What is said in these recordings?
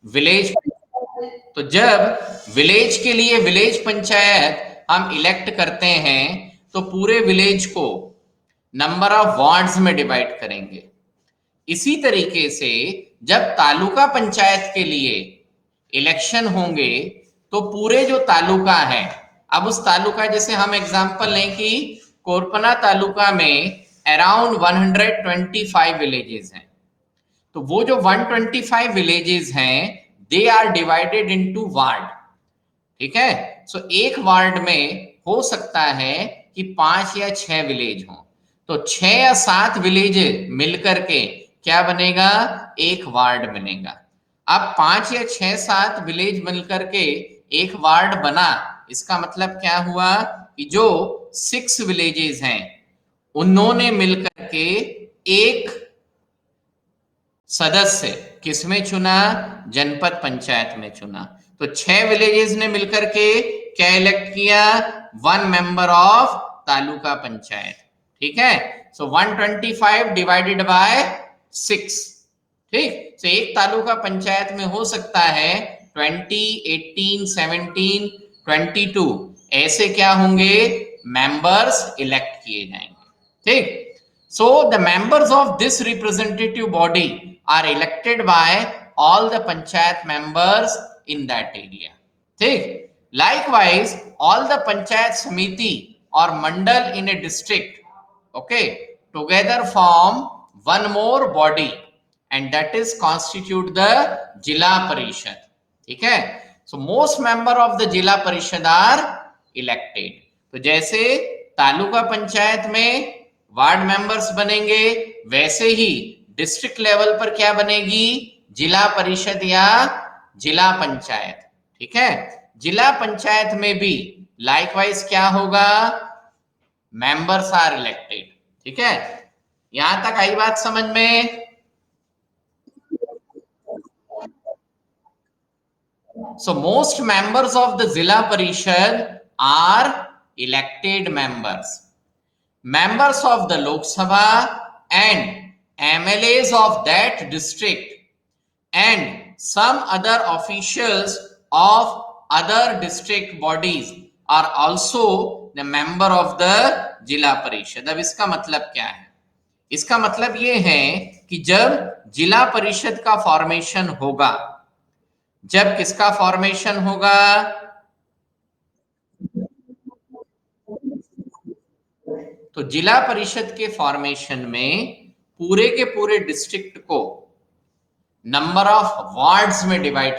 Village. तो जब village के लिए विलेज पंचायत हम इलेक्ट करते हैं तो पूरे विलेज को नंबर ऑफ वार्ड्स में डिवाइड करेंगे। इसी तरीके से जब तालुका पंचायत के लिए इलेक्शन होंगे तो पूरे जो तालुका है, अब उस तालुका जैसे हम एग्जांपल लें कि कोरपना तालुका में अराउंड 125 विलेजेस हैं, तो वो जो 125 विलेजेस हैं they are divided into ward. ठीक है, सो एक वार्ड में हो सकता है कि 5 या 6 विलेज हो, तो 6 या 7 विलेज मिलकर के क्या बनेगा, एक वार्ड बनेगा। अब 5 या 6 7 विलेज मिलकर के एक वार्ड बना, इसका मतलब क्या हुआ कि जो 6 विलेजेस हैं उन्होंने मिलकर के एक सदस्य किसमें चुना, जनपद पंचायत में चुना। तो 6 विलेजेस ने मिलकर के क्या इलेक्ट किया, 1 मेंबर ऑफ तालुका पंचायत। ठीक है, सो 125 डिवाइडेड बाय 6। ठीक, तो एक तालुका पंचायत में हो सकता है 20, 18, 17, 22 ऐसे क्या होंगे, मेंबर्स इलेक्ट किए जाएंगे। ठीक, so the members of this representative body are elected by all the panchayat members in that area। ठीक, likewise all the panchayat samiti or mandal in a district, okay, together form one more body and that is constitute the jila parishad। ठीक है, so most member of the jila parishad are elected। तो जैसे तालुका पंचायत में ward members बनेंगे, वैसे ही district level पर क्या बनेगी, जिला परिषद या जिला पंचायत। ठीक है, जिला पंचायत में भी लाइकवाइज क्या होगा, मेंबर्स आर इलेक्टेड। ठीक है, यहां तक आई बात समझ में। So most members of the Zilla Parishad are elected members. Members of the Lok Sabha and MLAs of that district and some other officials of other district bodies are also the member of the जिला परिषद। अब इसका मतलब क्या है, इसका मतलब ये है कि जब जिला परिषद का फॉर्मेशन होगा, जब किसका फॉर्मेशन होगा, तो जिला परिषद के फॉर्मेशन में पूरे के पूरे डिस्ट्रिक्ट को नंबर ऑफ वार्ड्स में डिवाइड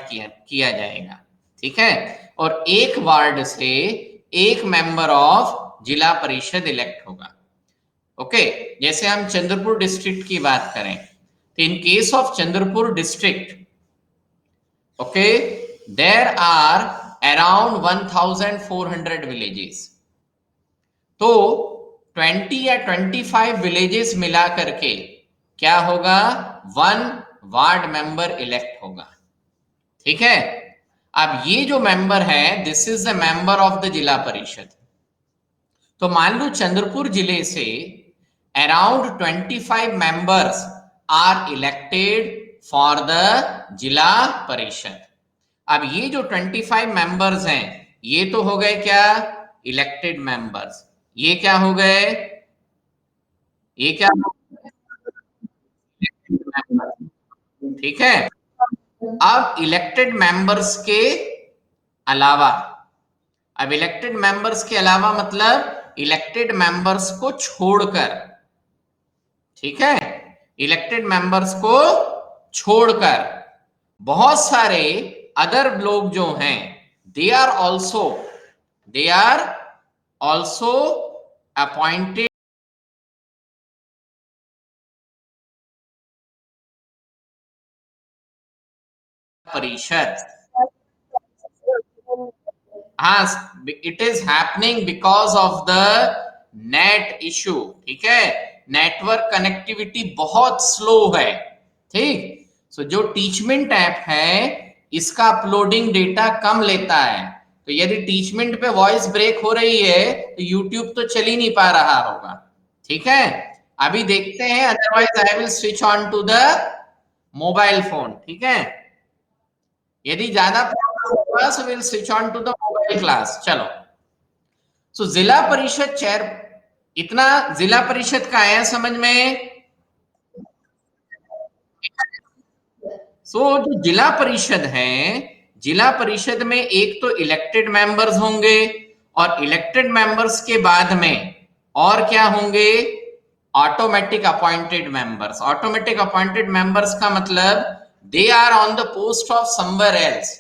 किया जाएगा। ठीक है, और एक वार्ड से एक मेंबर ऑफ जिला परिषद इलेक्ट होगा। ओके, जैसे हम चंद्रपुर डिस्ट्रिक्ट की बात करें तो in case of Chandrapur district, okay, there are around 1400 villages. तो 20 या 25 विलेजेस मिला करके क्या होगा, 1 वार्ड मेंबर इलेक्ट होगा। ठीक है, अब ये जो मेंबर है this is the member of the Zilla Parishad. तो मान लो चंद्रपुर जिले से around 25 members are elected for the Zilla Parishad. अब ये जो 25 मेंबर्स हैं ये तो हो गए क्या, इलेक्टेड मेंबर्स। ये क्या हो गए, ये क्या हो गए, ठीक है। अब इलेक्टेड मेंबर्स के अलावा, अब इलेक्टेड मेंबर्स के अलावा मतलब इलेक्टेड मेंबर्स को छोड़कर, ठीक है, इलेक्टेड मेंबर्स को छोड़कर बहुत सारे अदर लोग जो हैं दे आर ऑल्सो अपॉइंटेड परिषद। हाँ, it is happening because of the net issue. ठीक है, नेटवर्क कनेक्टिविटी बहुत स्लो है। ठीक, सो जो टीचमेंट ऐप है इसका अपलोडिंग डेटा कम लेता है, तो यदि टीचमेंट पे वॉइस ब्रेक हो रही है तो यूट्यूब तो चल ही नहीं पा रहा होगा। ठीक है, अभी देखते हैं, otherwise I will switch on to the mobile phone. ठीक है, यदि ज्यादा प्रॉब्लम होगा so will switch on to the mobile class. चलो, सो जिला परिषद चेयर, इतना जिला परिषद का आया समझ में। सो जो जिला परिषद है, जिला परिषद में एक तो इलेक्टेड मेंबर्स होंगे, और इलेक्टेड मेंबर्स के बाद में और क्या होंगे, automatic appointed members. Automatic appointed members का मतलब they are on the post of somewhere else,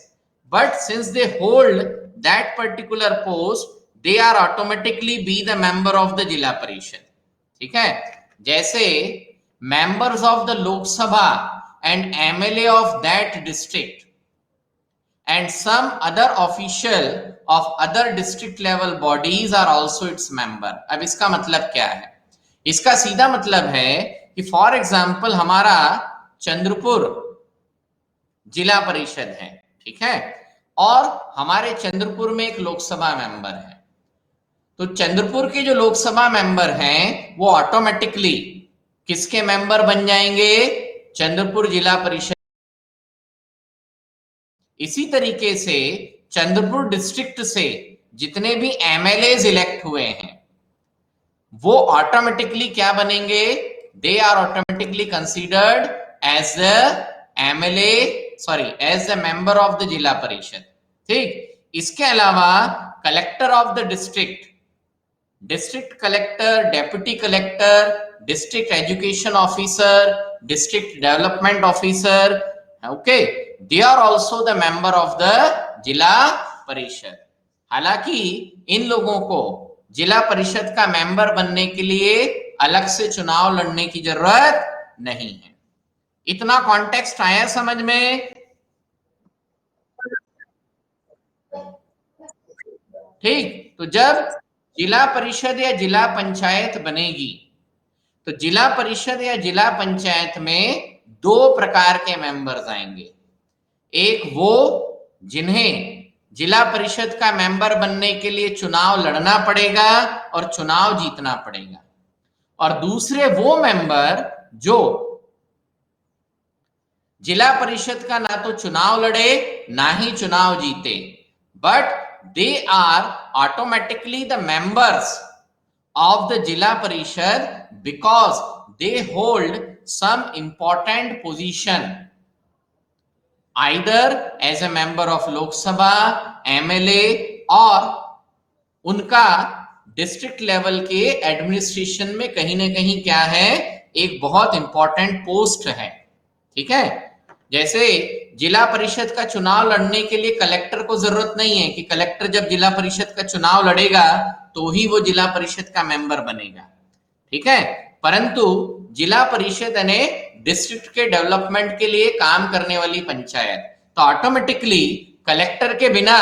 but since they hold that particular post, they are automatically be the member of the Zilla Parishad. ठीक है, जैसे members of the Lok Sabha and MLA of that district and some other official of other district level bodies are also its member। अब इसका मतलब क्या है, इसका सीधा मतलब है कि फॉर एग्जाम्पल हमारा चंद्रपुर जिला परिषद है, ठीक है, और हमारे चंद्रपुर में एक लोकसभा मेंबर है, तो चंद्रपुर के जो लोकसभा मेंबर हैं वो ऑटोमेटिकली किसके मेंबर बन जाएंगे, चंद्रपुर जिला परिषद। इसी तरीके से चंद्रपुर डिस्ट्रिक्ट से जितने भी एमएलए इलेक्ट हुए हैं वो ऑटोमेटिकली क्या बनेंगे, they are automatically considered as the MLA, sorry as the member of the Zilla Parishad. ठीक, इसके अलावा collector of the district, district collector, deputy collector, district education officer, district development officer, okay, they are also the member of the Zilla Parishad. हालांकि इन लोगों को जिला परिषद का member बनने के लिए अलग से चुनाव लड़ने की जरूरत नहीं है। इतना कॉन्टेक्स्ट आया समझ में? ठीक, तो जब जिला परिषद या जिला पंचायत बनेगी तो जिला परिषद या जिला पंचायत में दो प्रकार के मेंबर्स आएंगे। एक वो जिन्हें जिला परिषद का मेंबर बनने के लिए चुनाव लड़ना पड़ेगा और चुनाव जीतना पड़ेगा, और दूसरे वो मेंबर जो जिला परिषद का ना तो चुनाव लड़े ना ही चुनाव जीते, but they are automatically the members of the Jila Parishad because they hold some important position either as a member of Lok Sabha, MLA और उनका डिस्ट्रिक्ट लेवल के एडमिनिस्ट्रेशन में कहीं ना कहीं क्या है, एक बहुत इंपॉर्टेंट पोस्ट है। ठीक है, जैसे जिला परिषद का चुनाव लड़ने के लिए कलेक्टर को जरूरत नहीं है कि कलेक्टर जब जिला परिषद का चुनाव लड़ेगा तो ही वो जिला परिषद का मेंबर बनेगा। ठीक है, परंतु जिला परिषद यानी डिस्ट्रिक्ट के डेवलपमेंट के लिए काम करने वाली पंचायत, तो ऑटोमेटिकली कलेक्टर के बिना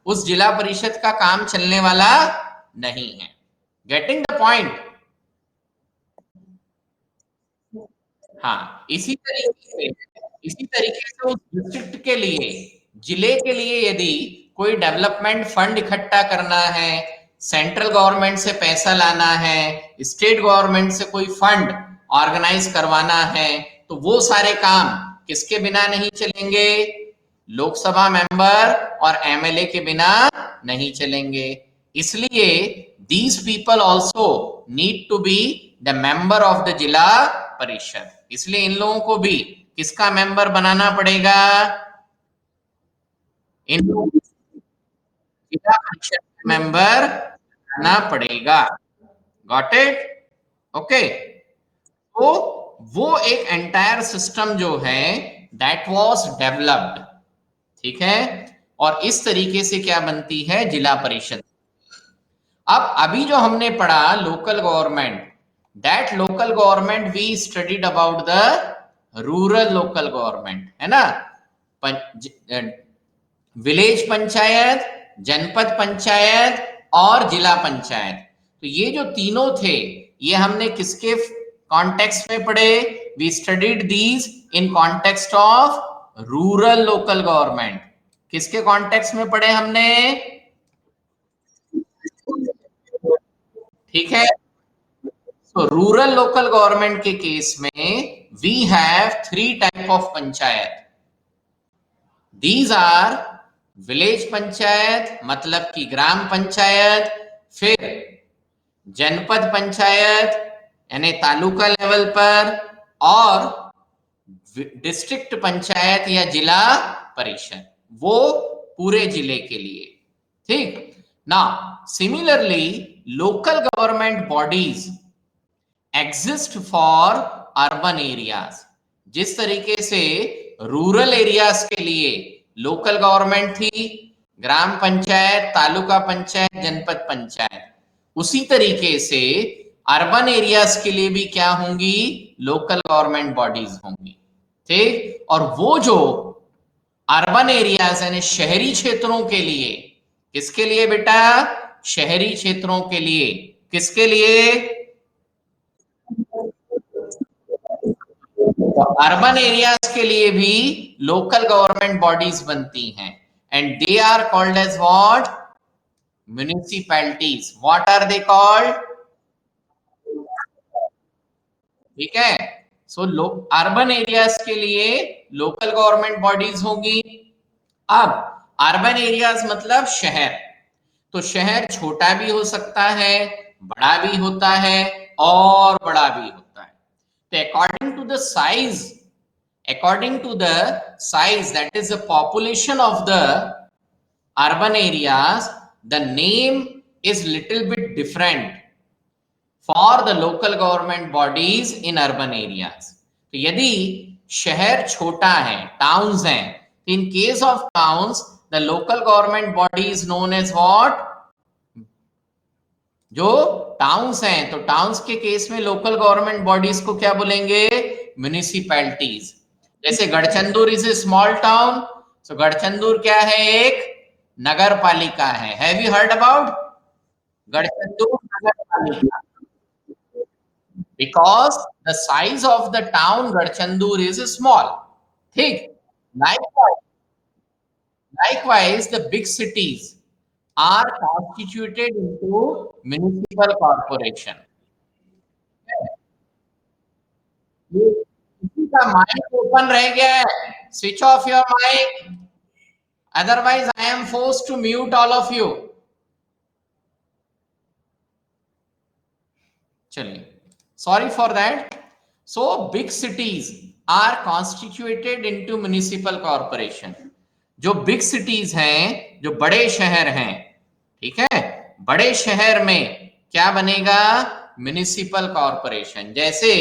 उस जिला परिषद का काम चलने वाला नहीं है। Getting the point? हाँ, इसी तरीके से उस डिस्ट्रिक्ट के लिए, जिले के लिए यदि कोई डेवलपमेंट फंड इकट्ठा करना है, सेंट्रल गवर्नमेंट से पैसा लाना है, स्टेट गवर्नमेंट से कोई फंड ऑर्गेनाइज करवाना है, तो वो सारे काम किसके बिना नहीं चलेंगे, लोकसभा मेंबर और एमएलए के बिना नहीं चलेंगे। इसलिए these people also need to be the member of the जिला परिषद। इसलिए इन लोगों को भी किसका मेंबर बनाना पड़ेगा, इन लोगों को जिला परिषद का मेंबर बनाना पड़ेगा। Got it? ओके, तो वो एक एंटायर सिस्टम जो है दैट वाज डेवलप्ड। ठीक है, और इस तरीके से क्या बनती है जिला परिषद। अब अभी जो हमने पढ़ा local government, that local government we studied about the rural local government, है ना, विलेज पंचायत, जनपद पंचायत और जिला पंचायत। तो ये जो तीनों थे ये हमने किसके कॉन्टेक्स्ट में पढ़े, we studied these in context of rural local government. किसके कॉन्टेक्स्ट में पढ़े हमने? ठीक है, तो रूरल लोकल गवर्नमेंट के केस में we have three type of panchayat. These are village panchayat मतलब कि ग्राम पंचायत, फिर जनपद पंचायत यानी तालुका लेवल पर, और डिस्ट्रिक्ट पंचायत या जिला परिषद, वो पूरे जिले के लिए। ठीक ना। Similarly local government bodies exist for urban areas. जिस तरीके से रूरल एरियाज के लिए लोकल गवर्नमेंट थी, ग्राम पंचायत, तालुका पंचायत, जनपद पंचायत, उसी तरीके से अर्बन एरियाज के लिए भी क्या होंगी, लोकल गवर्नमेंट बॉडीज होंगी। ठीक, और वो जो अर्बन एरियाज यानी शहरी क्षेत्रों के लिए, किसके लिए बेटा, शहरी क्षेत्रों के लिए, किसके लिए, तो अर्बन एरियाज के लिए भी लोकल गवर्नमेंट बॉडीज बनती हैं, and they are called as what, municipalities. What are they called, ठीक है। सो अर्बन एरियाज के लिए लोकल गवर्नमेंट बॉडीज होगी। अब अर्बन एरियाज मतलब शहर, तो शहर छोटा भी हो सकता है, बड़ा भी होता है, और बड़ा भी होता है। तो according to the size, that is the population of the urban areas, the name is little bit different for the local government bodies in urban areas. तो यदि शहर छोटा है, टाउन्स हैं, तो in case of towns the local government body is known as what, जो towns हैं, तो टाउन्स के केस में लोकल गवर्नमेंट बॉडीज को क्या बोलेंगे, म्युनिसिपैलिटीज। जैसे गढ़चंदूर इज ए स्मॉल टाउन, सो गढ़चंदूर क्या है, एक नगर पालिका है। हैव यू हर्ड अबाउट गढ़चंदूर नगर पालिका? Because the size of the town Garchandur is small. ठीक, likewise the big cities are constituted into municipal corporation. किसी का माइक ओपन रह गया है, switch off your mic, otherwise I am forced to mute all of you. चलिए, sorry for that. So big cities are constituted into municipal corporation. जो big cities हैं, जो बड़े शहर हैं, ठीक है, बड़े शहर में क्या बनेगा, म्युनिसिपल कॉर्पोरेशन। जैसे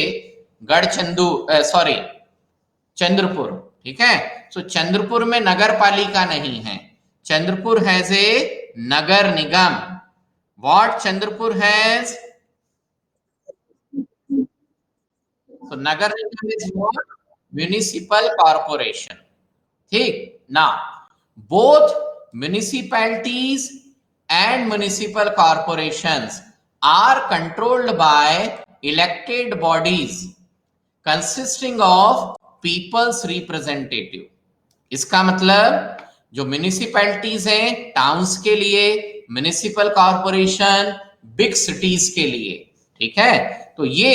गढ़चंदूर, सॉरी चंद्रपुर, ठीक है। सो चंद्रपुर में नगर पालिका नहीं है, Chandrapur has a Nagar Nigam. What Chandrapur has, so nagar nigam is what, municipal corporation। ठीक ना, both municipalities and municipal corporations are controlled by elected bodies consisting of people's representative। इसका मतलब जो म्युनिसिपैलिटीज हैं टाउन्स के लिए, म्युनिसिपल कॉर्पोरेशन बिग सिटीज के लिए, ठीक है। तो ये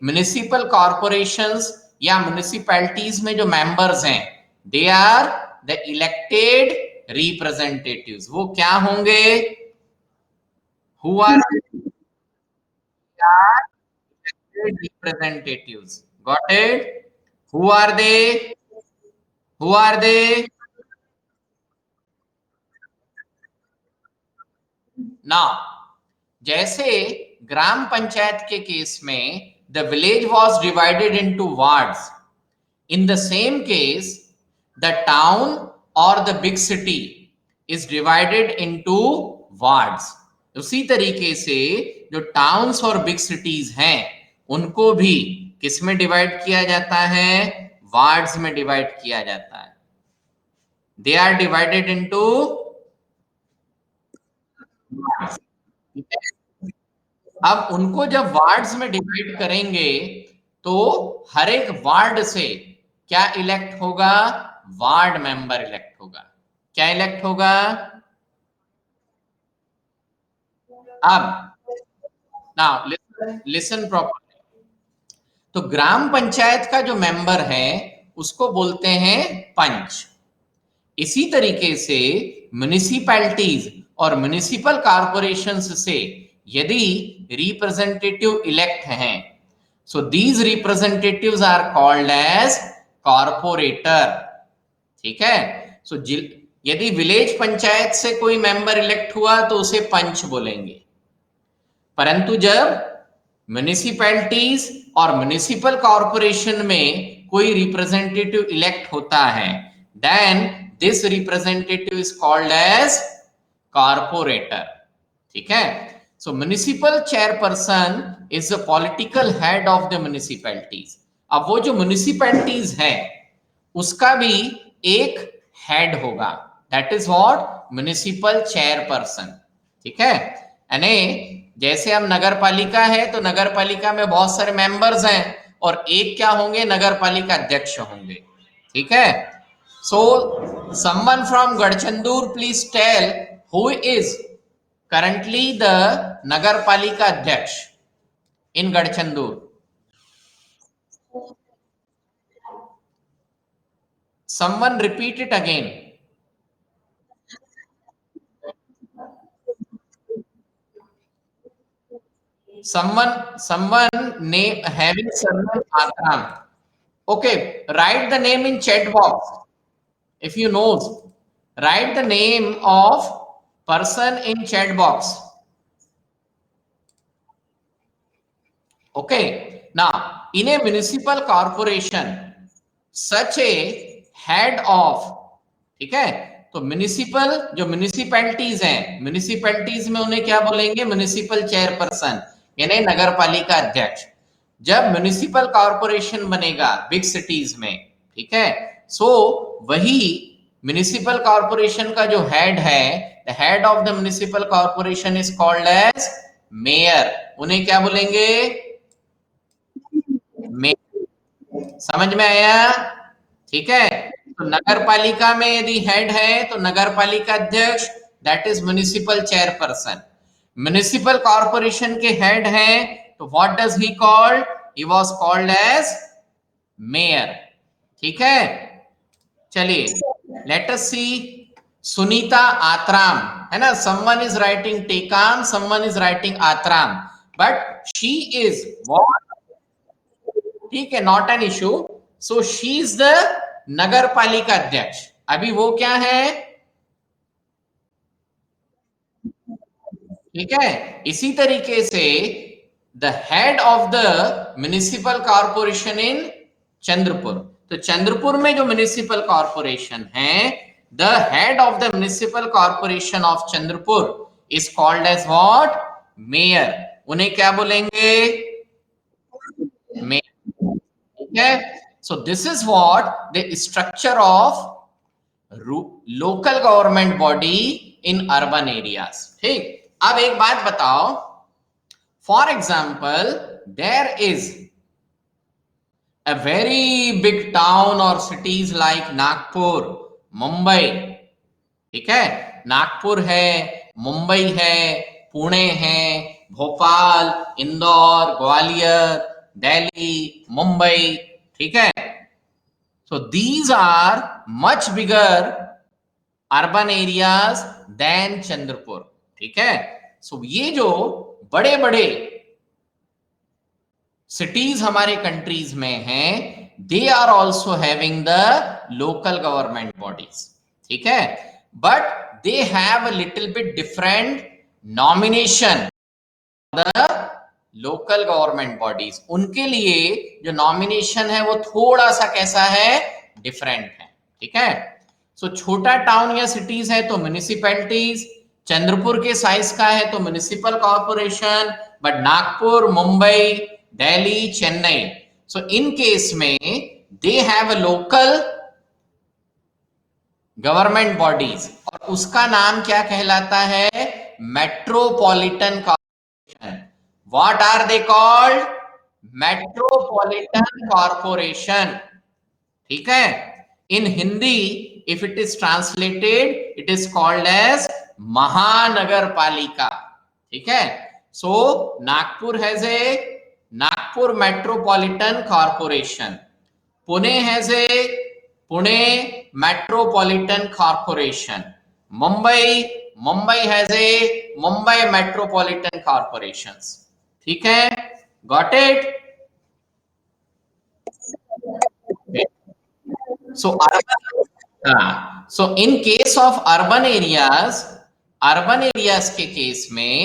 म्युनिसिपल कॉर्पोरेशंस या म्युनिसिपैलिटीज में जो मेंबर्स हैं, they are the elected representatives. वो क्या होंगे, who are elected representatives, got it? Who are they, who are they? ना, जैसे ग्राम पंचायत के केस में the village was divided into wards, in the same case the town और the big city is divided into wards. उसी तरीके से जो towns और बिग सिटीज हैं उनको भी किस में डिवाइड किया जाता है, वार्ड्स में डिवाइड किया जाता है। दे आर डिवाइडेड इनटू, अब उनको जब वार्ड्स में डिवाइड करेंगे तो हर एक वार्ड से क्या इलेक्ट होगा, वार्ड मेंबर इलेक्ट होगा। क्या इलेक्ट होगा, अब नाउ लिसन प्रॉपर्ली। तो ग्राम पंचायत का जो मेंबर है उसको बोलते हैं पंच, इसी तरीके से म्युनिसिपैलिटीज और म्युनिसिपल कॉर्पोरेशंस से यदि रिप्रेजेंटेटिव इलेक्ट हैं, so these representatives are called as corporator. ठीक है, सो यदि विलेज पंचायत से कोई मेंबर इलेक्ट हुआ तो उसे पंच बोलेंगे, परंतु जब म्युनिसिपैलिटीज और म्युनिसिपल कॉर्पोरेशन में कोई रिप्रेजेंटेटिव इलेक्ट होता है, then this representative is called as corporator. ठीक है, so municipal chairperson is the political head of the municipalities. अब वो जो म्युनिसिपैलिटीज है उसका भी एक हेड होगा, that is what municipal chairperson. ठीक है, यानी जैसे हम नगर पालिका है तो नगर पालिका में बहुत सारे मेंबर्स हैं और एक क्या होंगे, नगर पालिका अध्यक्ष होंगे। ठीक है, so someone from Gadchandur please tell who is currently the nagar palika adhyaksh in Gadchandur. Someone repeat it again. Someone name having surname Atram. Okay, write the name in chat box if you knows. Write the name of person in chat box. Okay, now in a municipal corporation such a head of, ठीक है, तो municipal जो municipalities हैं, municipalities में उन्हें क्या बोलेंगे, municipal chairperson यानी नगर पालिका अध्यक्ष। जब म्युनिसिपल कॉर्पोरेशन बनेगा बिग सिटीज में, ठीक है, सो वही म्युनिसिपल कॉर्पोरेशन का जो हेड है, the head of the municipal corporation is called as mayor. उन्हें क्या बोलेंगे, मेयर। समझ में आया? ठीक है, तो नगर पालिका में यदि हेड है तो नगर पालिका अध्यक्ष, that is municipal chairperson. Municipal corporation के हेड है तो what does he called, he was called as mayor. ठीक है, चलिए let us see Sunita Atram, है ना, someone is writing Tekam, someone is writing Atram, but she is what, ठीक है, not an issue. So she is the nagar पालिका अध्यक्ष। अभी वो क्या है, ठीक है, इसी तरीके से the head of the municipal corporation in Chandrapur, तो चंद्रपुर में जो म्युनिसिपल कॉर्पोरेशन है, the head of the municipal corporation of Chandrapur is called as what, mayor. उन्हें क्या बोलेंगे, मेयर। ठीक है, so this is what the structure of local government body in urban areas. ठीक, अब एक बात बताओ, for example there is a very big town or cities like Nagpur, Mumbai. ठीक है, नागपुर है, मुंबई है, पुणे है, भोपाल, इंदौर, ग्वालियर, दिल्ली, मुंबई। ठीक है, so these are much bigger urban areas than Chandrapur. ठीक है, सो ये जो बड़े बड़े सिटीज हमारे कंट्रीज में हैं, they are also having the local government bodies. ठीक है, but they have a little bit different nomination the local government bodies. उनके लिए जो नॉमिनेशन है वो थोड़ा सा कैसा है, डिफरेंट है। ठीक है, सो छोटा टाउन या सिटीज है तो म्युनिसिपैलिटीज, चंद्रपुर के साइज का है तो municipal corporation, but Nagpur, Mumbai, Delhi, Chennai, so in case में they have a local government bodies और उसका नाम क्या कहलाता है, metropolitan corporation. What are they called, metropolitan corporation. ठीक है, in Hindi if it is translated it is called as mahanagar palika. ठीक है, so Nagpur has a Nagpur metropolitan corporation, Pune has a Pune metropolitan corporation. Mumbai has a Mumbai metropolitan corporations. ठीक है, got it? So so in case of urban areas के case में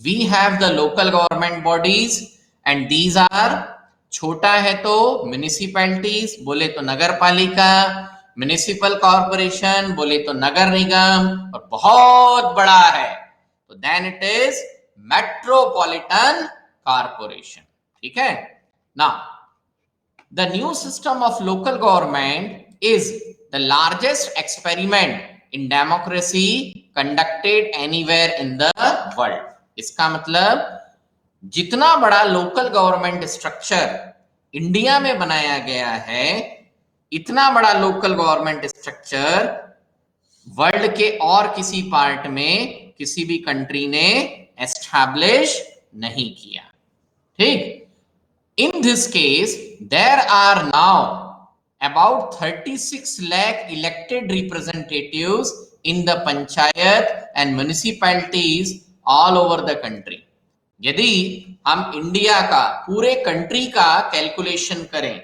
we have the local government bodies and these are, छोटा है तो municipalities, बोले तो नगर पालिका, म्युनिसिपल कॉर्पोरेशन बोले तो नगर निगम, और बहुत बड़ा है तो then it is metropolitan corporation. ठीक है ना. The new system of local government is the largest experiment in democracy conducted anywhere in the world. इसका मतलब जितना बड़ा लोकल गवर्नमेंट स्ट्रक्चर इंडिया में बनाया गया है, इतना बड़ा लोकल गवर्नमेंट स्ट्रक्चर वर्ल्ड के और किसी पार्ट में किसी भी कंट्री ने एस्टैब्लिश नहीं किया. ठीक. In this case, there are now about 36 lakh elected representatives in the panchayat and municipalities all over the country. यदि हम इंडिया का, पूरे कंट्री का कैलकुलेशन करें,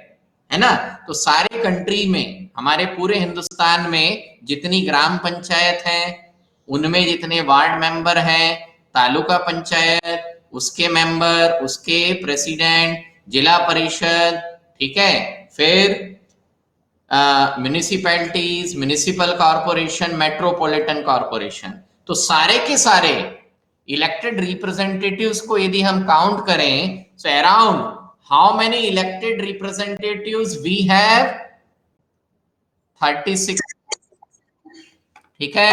है ना, तो सारे कंट्री में, हमारे पूरे हिंदुस्तान में जितनी ग्राम पंचायत हैं, उनमें जितने वार्ड मेंबर हैं, तालुका पंचायत, उसके मेंबर, उसके प्रेसिडेंट, जिला परिषद, ठीक है, फिर municipalities, municipal corporation, metropolitan corporation, तो सारे के सारे इलेक्टेड रिप्रेजेंटेटिव्स को यदि हम काउंट करें, so around how many elected representatives we have? 36. ठीक है.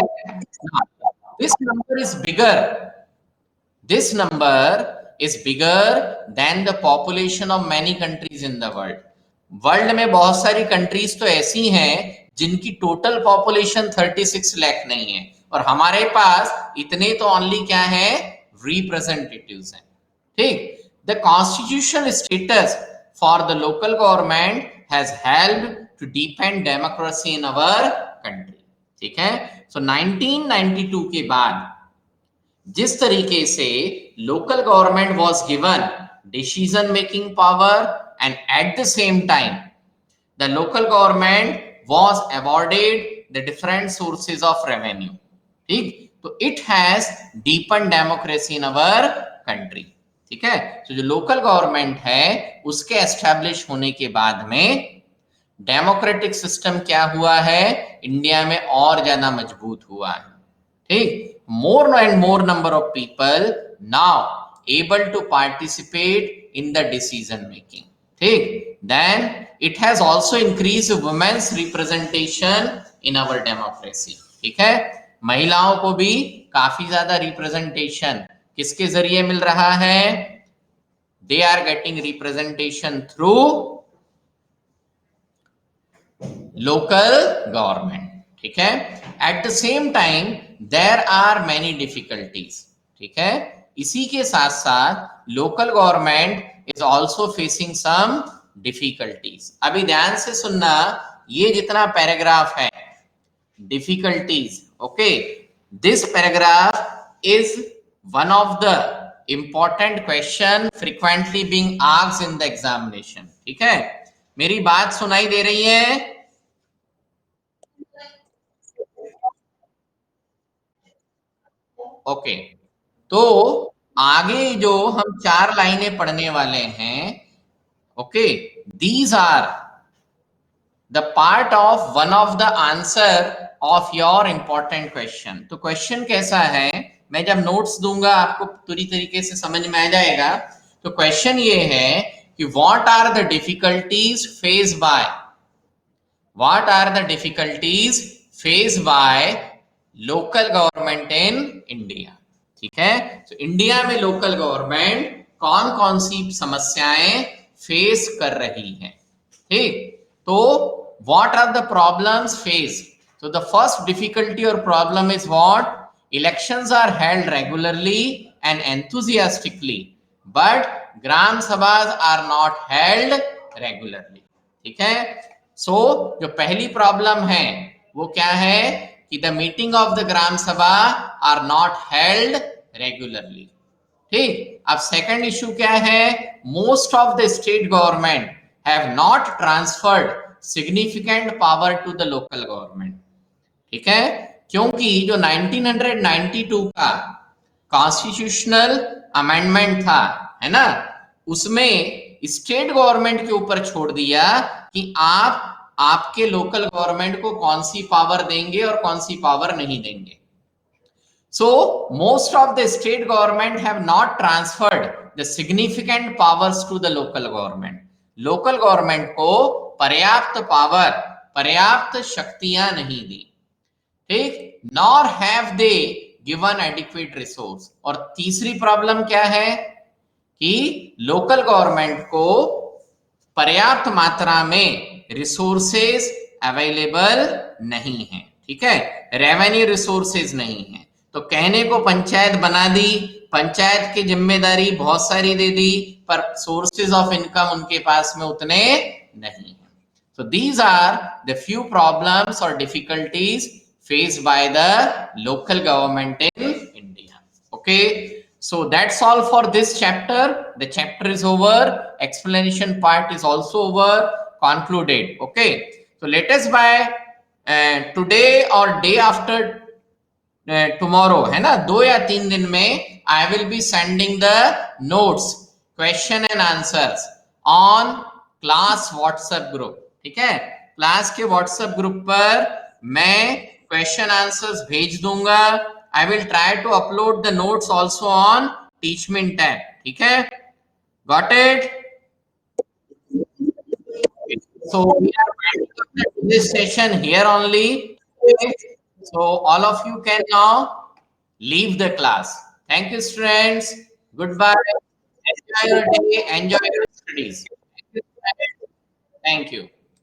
This number is bigger, this number is bigger than the population of many countries in the world. World में बहुत सारी कंट्रीज तो ऐसी हैं जिनकी टोटल पॉपुलेशन 36 लाख नहीं है, और हमारे पास इतने तो ओनली क्या है, रिप्रेजेंटेटिव्स हैं. ठीक. The constitutional status for the local government has helped to deepen democracy in our country. ठीक है. सो 1992 के बाद जिस तरीके से local government was given decision making power and at the same time the local government was awarded the different sources of revenue. ठीक. तो it has deepen democracy in our country. ठीक है. तो जो लोकल गवर्नमेंट है उसके establish होने के बाद में डेमोक्रेटिक सिस्टम क्या हुआ है, इंडिया में और ज्यादा मजबूत हुआ है. ठीक. More and more number of people now able to participate in the decision making. ठीक. Then it has also increased women's representation in our democracy. ठीक है. महिलाओं को भी काफी ज्यादा रिप्रेजेंटेशन किसके जरिए मिल रहा है? They are getting representation through local government. ठीक है. At the same time there are many difficulties. ठीक है. इसी के साथ साथ local government is also facing some difficulties. अभी ध्यान से सुनना, ये जितना पैराग्राफ है difficulties, okay, this paragraph is one of the important question frequently being asked in the examination. ठीक है. मेरी बात सुनाई दे रही है? ओके. तो आगे जो हम 4 लाइनें पढ़ने वाले हैं, okay, these are the part of one of the answer of your important question. तो क्वेश्चन कैसा है, मैं जब नोट्स दूंगा आपको पूरी तरीके से समझ में आ जाएगा. तो क्वेश्चन ये है कि what are the difficulties faced by, what are the difficulties faced by local government in India. ठीक है. तो इंडिया में लोकल गवर्नमेंट कौन कौन सी समस्याएं फेस कर रही है. ठीक. तो what are the problems face? तो द फर्स्ट डिफिकल्टी और problem is what? Elections are held regularly and enthusiastically but gram sabhas are not held regularly. ठीक है. सो जो पहली प्रॉब्लम है वो क्या है कि the meeting of the gram सभा आर नॉट हेल्ड रेगुलरली। ठीक, अब सेकंड इश्यू क्या है, most of the state government have not transferred significant power to the local government. ठीक है, क्योंकि जो 1992 का कॉन्स्टिट्यूशनल अमेंडमेंट था, है ना, उसमें स्टेट गवर्नमेंट के ऊपर छोड़ दिया कि आप आपके लोकल गवर्नमेंट को कौन सी पावर देंगे और कौन सी पावर नहीं देंगे। So most of the state government have not transferred the significant powers to the local government. Local government को पर्याप्त पावर, पर्याप्त शक्तियां नहीं दी। ठीक, nor have they given adequate resource। और तीसरी प्रॉब्लम क्या है कि लोकल गवर्नमेंट को पर्याप्त मात्रा में रिसोर्सेज अवेलेबल नहीं है। ठीक है, रेवेन्यू रिसोर्सेज नहीं है। तो कहने को पंचायत बना दी, पंचायत की जिम्मेदारी बहुत सारी दे दी, पर सोर्सेज ऑफ इनकम उनके पास में उतने नहीं है। So these are the few problems or difficulties faced by the local government in India. Okay, so that's all for this chapter. The chapter is over, explanation part is also over, concluded. Okay, so let us by today or day after tomorrow, है ना, 2 या 3 दिन में I will be sending the notes, question and answers on class WhatsApp group। ठीक है, class के WhatsApp group पर मैं क्वेश्चन आंसर्स भेज दूंगा। I will try to upload the notes also on Teachmint tab. ठीक है, got it? So we are winding up this session here only. Okay? So all of you can now leave the class. Thank you, students. Goodbye. Enjoy your day. Enjoy your studies. Thank you.